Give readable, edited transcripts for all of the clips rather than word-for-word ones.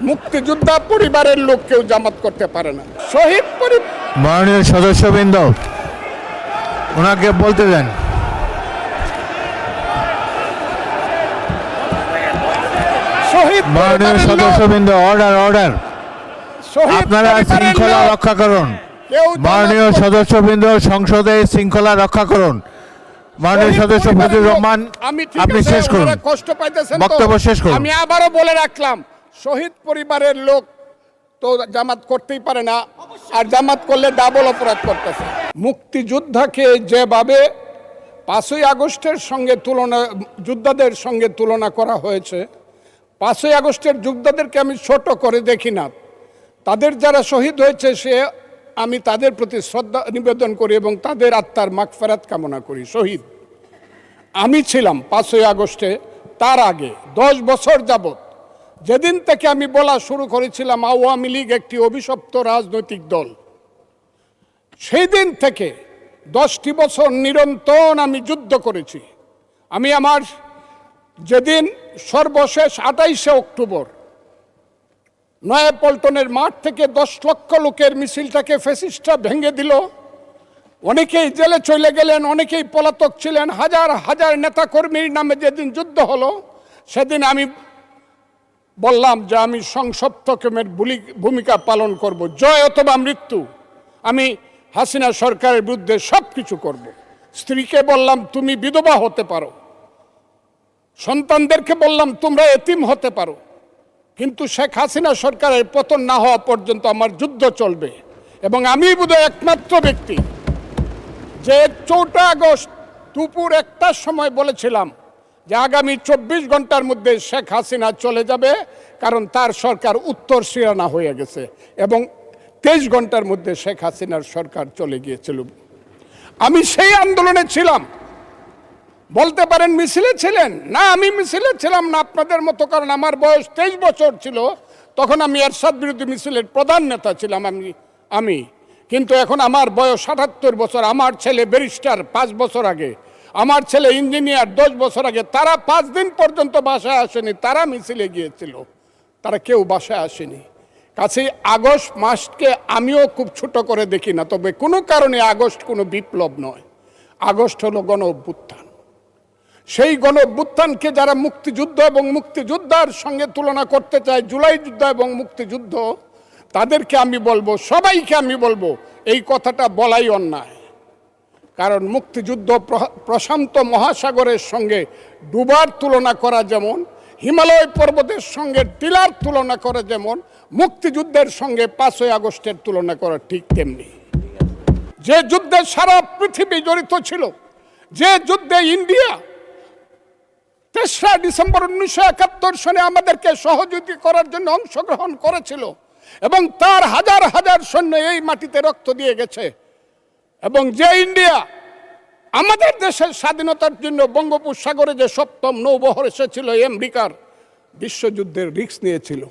মুক্তিযোদ্ধা পরিবারের লোক কেউ জামাত করতে পারে না। শহীদ মাননীয় সদস্যবৃন্দ ওনাকে বলতে দেন। মাননীয় সদস্যবৃন্দ, অর্ডার অর্ডার, আপনারা শৃঙ্খলা রক্ষা করুন। মাননীয় সদস্যবৃন্দ, সংসদে শৃঙ্খলা রক্ষা করুন। মাননীয় সদস্য ফজলুর রহমান, আপনি শেষ করুন, কষ্ট পাইতেছেন, বক্তব্য শেষ করুন। আমি আবারও বলে রাখলাম, শহীদ পরিবারের লোক তো জামাত করতেই পারে না, আর জামাত করলে ডাবল অপরাধ করতেছে। মুক্তিযোদ্ধাকে যেভাবে 5ই আগস্টের সঙ্গে যোদ্ধাদের সঙ্গে তুলনা করা হয়েছে, 5ই আগস্টের যোদ্ধাদেরকে আমি ছোট করে দেখি না। তাদের যারা শহীদ হয়েছে আমি তাদের প্রতি শ্রদ্ধা নিবেদন করি এবং তাদের আত্মার মাগফিরাত কামনা করি। শহীদ আমি ছিলাম 5ই আগস্টে, তার আগে 10 বছর যাবত, যেদিন থেকে আমি বলা শুরু করেছিলাম আওয়ামী লীগ একটি অভিশপ্ত রাজনৈতিক দল, সেই দিন থেকে 10টি বছর নিরন্তর আমি যুদ্ধ করেছি। আমি আমার যেদিন সর্বশেষ 28শে অক্টোবর নয়াপল্টনের মাঠ থেকে 10 লক্ষ লোকের মিছিলটাকে ফ্যাসিস্টরা ভেঙে দিল, অনেকেই জেলে চলে গেলেন, অনেকেই পলাতক ছিলেন, হাজার হাজার নেতাকর্মীর নামে যেদিন যুদ্ধ হলো, সেদিন আমি বললাম যে আমি সংসপ্তকের ভূমিকা পালন করব, জয় অথবা মৃত্যু। আমি হাসিনা সরকারের বিরুদ্ধে সব কিছু করব। স্ত্রীকে বললাম তুমি বিধবা হতে পারো, সন্তানদেরকে বললাম তোমরা এতিম হতে পারো, কিন্তু শেখ হাসিনা সরকারের পতন না হওয়া পর্যন্ত আমার যুদ্ধ চলবে। এবং আমি বোধহয় একমাত্র ব্যক্তি যে 4 আগস্ট দুপুর 1টার সময় বলেছিলাম যে আগামী 24 ঘন্টার মধ্যে শেখ হাসিনা চলে যাবে, কারণ তার সরকার উত্তর সিরানা হয়ে গেছে, এবং 23 ঘন্টার মধ্যে শেখ হাসিনার সরকার চলে গিয়েছিল। আমি সেই আন্দোলনে ছিলাম। বলতে পারেন মিছিলে ছিলেন না, আমি মিছিলে ছিলাম না আপনাদের মতো, কারণ আমার বয়স 23 বছর ছিল, তখন আমি এরশাদ বিরোধী মিছিলের প্রধান নেতা ছিলাম আমি। কিন্তু এখন আমার বয়স 78 বছর, আমার ছেলে ব্যারিস্টার 5 বছর আগে, আমার ছেলে ইঞ্জিনিয়ার 10 বছর আগে, তারা 5 দিন পর্যন্ত বাসায় আসেনি, তারা মিছিলে গিয়েছিল, তারা কেউ বাসায় আসেনি। কাছেই আগস্ট মাসকে আমিও খুব ছোট করে দেখি না, তবে কোনো কারণে আগস্ট কোনো বিপ্লব নয়, আগস্ট হলো গণ অভ্যুত্থান। সেই গণ অভ্যুত্থানকে যারা মুক্তিযুদ্ধ এবং মুক্তিযোদ্ধার সঙ্গে তুলনা করতে চায়, জুলাই যুদ্ধ এবং মুক্তিযুদ্ধ, তাদেরকে আমি বলবো, সবাইকে আমি বলবো, এই কথাটা বলাই অন্যায়। কারণ মুক্তিযুদ্ধ প্রশান্ত মহাসাগরের সঙ্গে ডুবার তুলনা করা যেমন, হিমালয় পর্বতের সঙ্গে টিলার তুলনা করা যেমন, মুক্তিযুদ্ধের সঙ্গে 5ই আগস্টের তুলনা করা ঠিক তেমনি। যে যুদ্ধে সারা পৃথিবী জড়িত ছিল, যে যুদ্ধে ইন্ডিয়া 3রা ডিসেম্বর 1971 সনে আমাদেরকে সহযোগিতা করার জন্য অংশগ্রহণ করেছিল, এবং তার হাজার হাজার সৈন্য এই মাটিতে রক্ত দিয়ে গেছে, এবং যে ইন্ডিয়া আমাদের দেশের স্বাধীনতার জন্য বঙ্গোপসাগরে যে 7ম নৌবহর এসেছিল, আমেরিকার বিশ্বযুদ্ধের রিস্ক নিয়েছিল,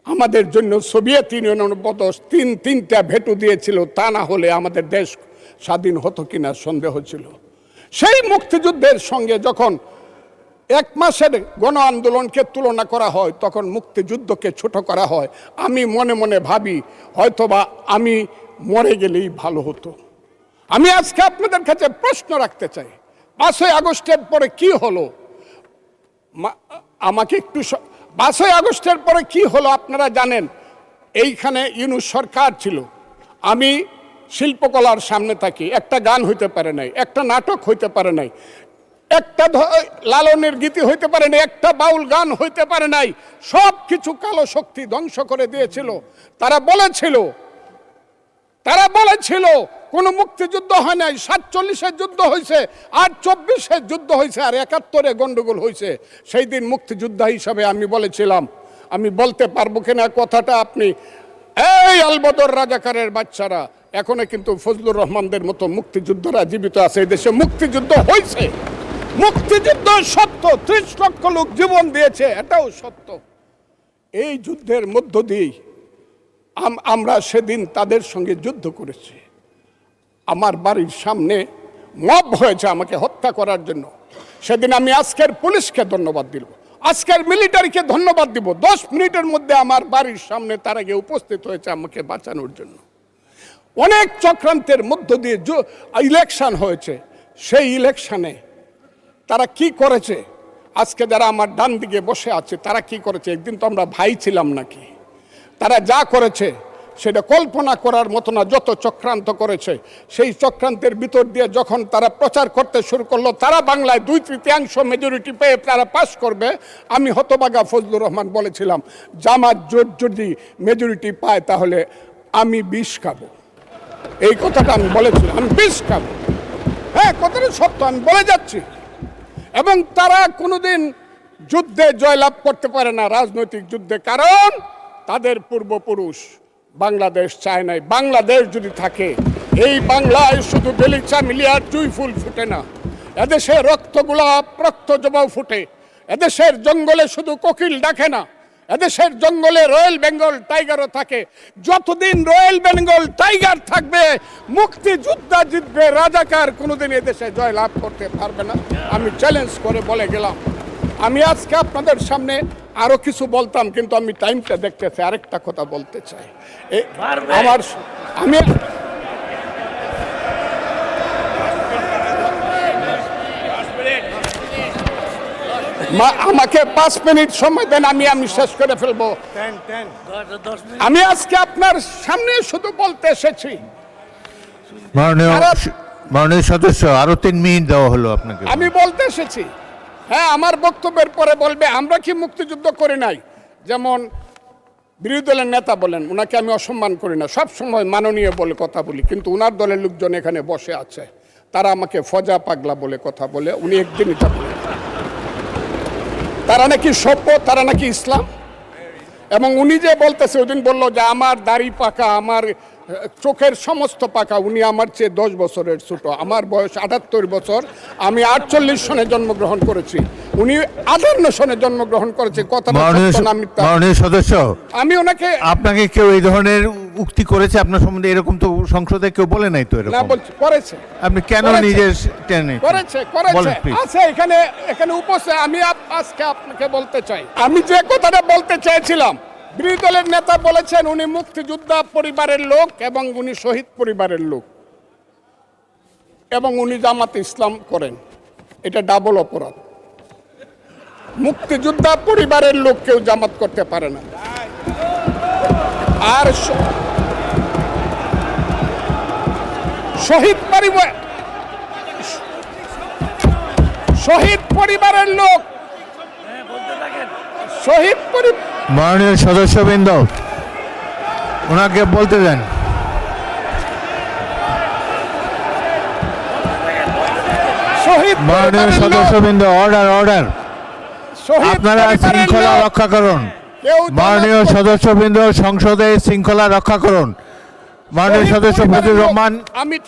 আমাদের জন্য সোভিয়েত ইউনিয়নের বদল 3টা ভেটো দিয়েছিল, তা না হলে আমাদের দেশ স্বাধীন হতো কিনা সন্দেহ ছিল। সেই মুক্তিযুদ্ধের সঙ্গে যখন 1 মাসের গণ আন্দোলনকে তুলনা করা হয়, তখন মুক্তিযুদ্ধকে ছোট করা হয়। আমি মনে মনে ভাবি হয়তোবা আমি মরে গেলেই ভালো হতো। আমি আজকে আপনাদের কাছে প্রশ্ন রাখতে চাই, 5ই আগস্টের পরে কি হলো? আমাকে একটু 5ই আগস্টের পরে কি হলো আপনারা জানেন। এইখানে ইউনূস সরকার ছিল, আমি শিল্পকলার সামনে থাকি, একটা গান হইতে পারে নাই, একটা নাটক হইতে পারে নাই, একটা লালনের গীতি হইতে পারে নাই, একটা বাউল গান হইতে পারে নাই, সব কিছু কালো শক্তি ধ্বংস করে দিয়েছিল। তারা বলেছিল কোনো মুক্তিযুদ্ধ হয় নাই, 47-এর যুদ্ধ হয়েছে, আর 24-এর যুদ্ধ হয়েছে, আর 71-এ গন্ডগোল হয়েছে। সেই দিন মুক্তিযোদ্ধা হিসাবে আমি বলেছিলাম, আমি বলতে পারবো কিনা কথাটা আপনি, এই আলবদর রাজাকারের বাচ্চারা, এখনো কিন্তু ফজলুর রহমানদের মতো মুক্তিযোদ্ধারা জীবিত আছে। এই দেশে মুক্তিযুদ্ধ হয়েছে, মুক্তিযুদ্ধ সত্য, 30 লক্ষ লোক জীবন দিয়েছে, এটাও সত্য। এই যুদ্ধের মধ্য দিয়েই আমরা সেদিন তাদের সঙ্গে যুদ্ধ করেছি। আমার বাড়ির সামনে মব হয়েছে আমাকে হত্যা করার জন্য। সেদিন আমি আজকের পুলিশকে ধন্যবাদ দিব, আজকের মিলিটারিকে ধন্যবাদ দিব। 10 মিনিটের মধ্যে আমার বাড়ির সামনে তারা গিয়ে উপস্থিত হয়েছে আমাকে বাঁচানোর জন্য। অনেক চক্রান্তের মধ্য দিয়ে ইলেকশন হয়েছে, সেই ইলেকশনে তারা কি করেছে, আজকে যারা আমার ডান দিকে বসে আছে তারা কি করেছে, একদিন তো আমরা ভাই ছিলাম নাকি? তারা যা করেছে সেটা কল্পনা করার মতো না। যত চক্রান্ত করেছে, সেই চক্রান্তের ভিতর দিয়ে যখন তারা প্রচার করতে শুরু করলো তারা বাংলায় 2/3 মেজরিটি পেয়ে তারা পাস করবে, আমি হতবাগা ফজলুর রহমান বলেছিলাম জামাত জোট যদি মেজরিটি পায় তাহলে আমি বিষ খাবো। এই কথাটা আমি বলেছিলাম, আমি বিষ খাবো। হ্যাঁ, কথাটা সত্য, আমি বলে যাচ্ছি। এবং তারা কোনোদিন যুদ্ধে জয়লাভ করতে পারে না, রাজনৈতিক যুদ্ধে, কারণ তাদের পূর্বপুরুষ বাংলাদেশ চায় নাই। বাংলাদেশ যদি থাকে, এই বাংলায় শুধু বেলিচা মিলিয়ার জুই ফুল ফুটে না, এদেশে রক্তগোলাপ রক্ত জবাও ফুটে, এদেশের জঙ্গলে শুধু কোকিল ডাকে না, এদেশের জঙ্গলে রয়্যাল বেঙ্গল টাইগারও থাকে। যতদিন রয়্যাল বেঙ্গল টাইগার থাকবে, মুক্তিযোদ্ধা জিতবে, রাজাকার কোনোদিন এদেশে জয়লাভ করতে পারবে না। আমি চ্যালেঞ্জ করে বলে গেলাম। আমি আজকে আপনাদের সামনে আরো কিছু বলতাম, কিন্তু আমি টাইমটা দেখতেছি, আরেকটা কথা বলতে চাই। আমাকে 5 মিনিট সময় দেন, আমি শেষ করে ফেলবো। আমি আজকে আপনার সামনে শুধু বলতে এসেছি। মাননীয় সদস্য, আরো 3 মিনিট দেওয়া হলো আপনাকে। আমি বলতে এসেছি, হ্যাঁ, আমার বক্তব্যের পরে বলবে আমরা কি মুক্তিযুদ্ধ করি নাই। যেমন বিরোধী দলের নেতা বলেন, ওনাকে আমি অসম্মান করি না, সব সময় মাননীয় বলে কথা বলি, কিন্তু ওনার দলের লোকজন এখানে বসে আছে, তারা আমাকে ফজা পাগলা বলে কথা বলে। উনি একদিন এটা বলেন তারা নাকি সভ্য, তারা নাকি ইসলাম। এবং উনি যে বলতেছে, ওই দিন বললো যে আমার দাড়ি পাকা, আমার চোখের সমস্ত পাকা, উনি আমার চেয়ে 10 বছরের ছোট। আমার বয়স 78 বছর, আমি 48 সনে জন্মগ্রহণ করেছি, উনি 58 সনে জন্মগ্রহণ করেছে। মাননীয় সদস্য, আমি ওনাকে, আপনাকে কেউ এই ধরনের উক্তি করেছে আপনার সম্বন্ধে? এরকম তো সংসদে কেউ বলে নাই তো। এরকম না, বলছি করেছে। আপনি কেন নিজে টেনে করেছে আছে এখানে উপস্থিত। আমি আজকে আপনাকে বলতে চাই, আমি যে কথাটা বলতে চাইছিলাম, বিরোধী দলের নেতা বলেছেন উনি মুক্তিযোদ্ধা পরিবারের লোক এবং উনি শহীদ পরিবারের লোক এবং উনি জামাতে ইসলাম করেন। এটা ডাবল অপরাধ। মুক্তিযোদ্ধা পরিবারের লোক কেউ জামাত করতে পারে না। আর শহীদ পরিবারের লোক, মাননীয় সদস্যবৃন্দ, ওনাকে বলতে দেন। মাননীয় সদস্যবৃন্দ, অর্ডার। আপনারা শৃঙ্খলা রক্ষা করুন। মাননীয় সদস্যবৃন্দ, সংসদে শৃঙ্খলা রক্ষা করুন। মাননীয় সদস্য ফজলুর রহমান,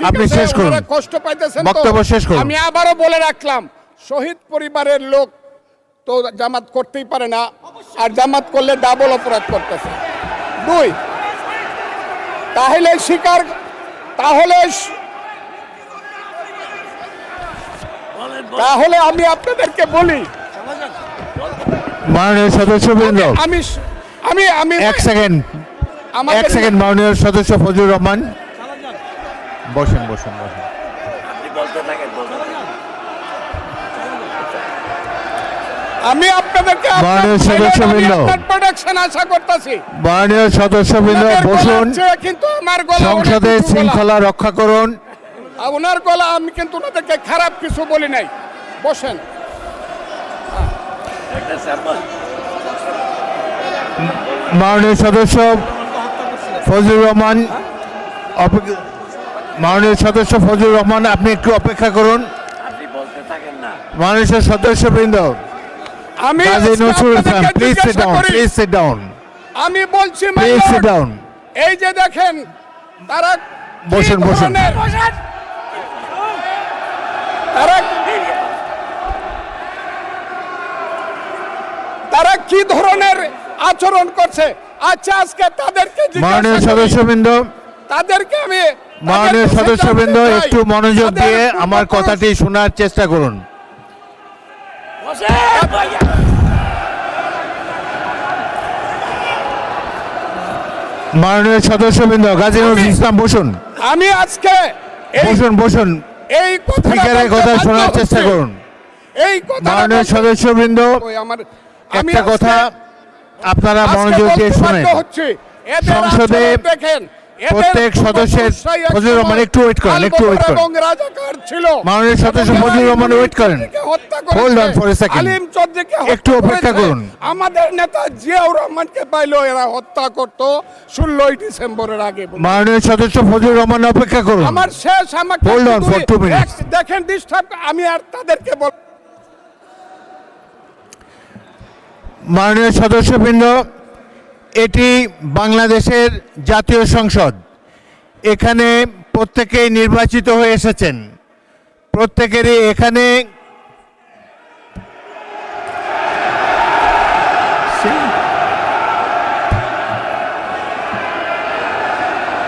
আপনি শেষ করুন, কষ্ট পাইতেছেন, বক্তব্য শেষ করুন। আমি আবারও বলে রাখলাম, শহীদ পরিবারের লোক তো জামাত করতেই পারে না, আর জামাত করলে ডাবল অপরাধ করতেছে। 2, তাহলে আমি আপনাদেরকে বলি, মাননীয় সদস্যবৃন্দ, আমি 1 সেকেন্ড, মাননীয় সদস্য ফজলুর রহমান, বসেন। আমি আপনাদেরকে মাননীয় সদস্যবৃন্দ, প্রোডাকশন আশা করতেছি। মাননীয় সদস্যবৃন্দ, বসুন। কিন্তু আমার গলা, সংসদে শৃঙ্খলা রক্ষা করুন। ওনার গলা, আমি কিন্তু ওনাদেরকে খারাপ কিছু বলি নাই। বসেন। মাননীয় সদস্য ফজলুর রহমান, আপনি একটু অপেক্ষা করুন। মাননীয় সদস্যবৃন্দ, আমি আমি বলছি, এই যে দেখেন তারা বসেন। তারা কি ধরনের আচরণ করছে। আচ্ছা, আজকে তাদেরকে মাননীয় সদস্যবৃন্দ, মাননীয় সদস্যবৃন্দ, একটু মনোযোগ দিয়ে আমার কথাটি শোনার চেষ্টা করুন। মাননীয় সদস্যবৃন্দ গাজী নজরুল ইসলাম বসুন, আমি আজকে বসুন। এই স্পিকারের কথা শোনার চেষ্টা করুন। এই কথা মাননীয় সদস্যবৃন্দ, একটা কথা আপনারা মনোযোগ দিয়ে শুনেন। সংসদে প্রত্যেক সদস্যের ফজলুর রহমান একটু ওয়েট করেন। মাননীয় সদস্য ফজলুর রহমান ওয়েট করেন। Hold on for a second, একটু অপেক্ষা করুন। আমাদের নেতা জিয়াউর রহমানকে পাইলো এরা হত্যা করত 16ই ডিসেম্বরের আগে। মাননীয় সদস্য ফজলুর রহমান অপেক্ষা করুন। আমার শেষ, আমাকে হোল্ড অন ফর 2 মিনিটস। দেখেন ডিস্টার্ব, আমি আর তাদেরকে বল। মাননীয় সদস্যবৃন্দ, এটি বাংলাদেশের জাতীয় সংসদ। এখানে প্রত্যেকেই নির্বাচিত হয়ে এসেছেন। প্রত্যেকেরই এখানে